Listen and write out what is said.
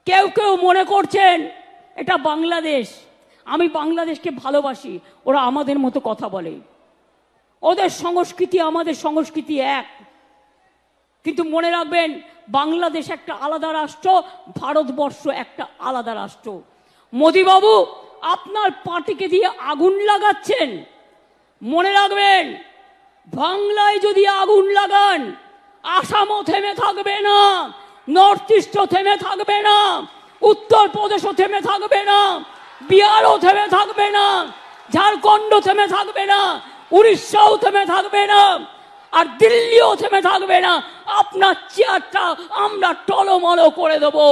কেউ কেউ মনে করছেন এটা বাংলাদেশ, আমি বাংলাদেশকে ভালোবাসি, ওরা আমাদের মতো কথা বলে, ওদের সংস্কৃতি আমাদের সংস্কৃতি এক। কিন্তু মনে রাখবেন, বাংলাদেশ একটা আলাদা রাষ্ট্র, ভারতবর্ষ একটা আলাদা রাষ্ট্র। মোদিবাবু আপনার পার্টিকে দিয়ে আগুন লাগাচ্ছেন, মনে রাখবেন বাংলায় যদি আগুন লাগান আসামও থেমে থাকবে না, নর্থ ইস্টও থেমে থাকবে না, উত্তরপ্রদেশও থেমে থাকবে না, বিহারও থেমে থাকবে না, ঝাড়খণ্ডও থেমে থাকবে না, উড়িষ্যাও থেমে থাকবে না, আর দিল্লিও থেমে থাকবে না। আপনার চেয়ারটা আমরা টলমল করে দেবো।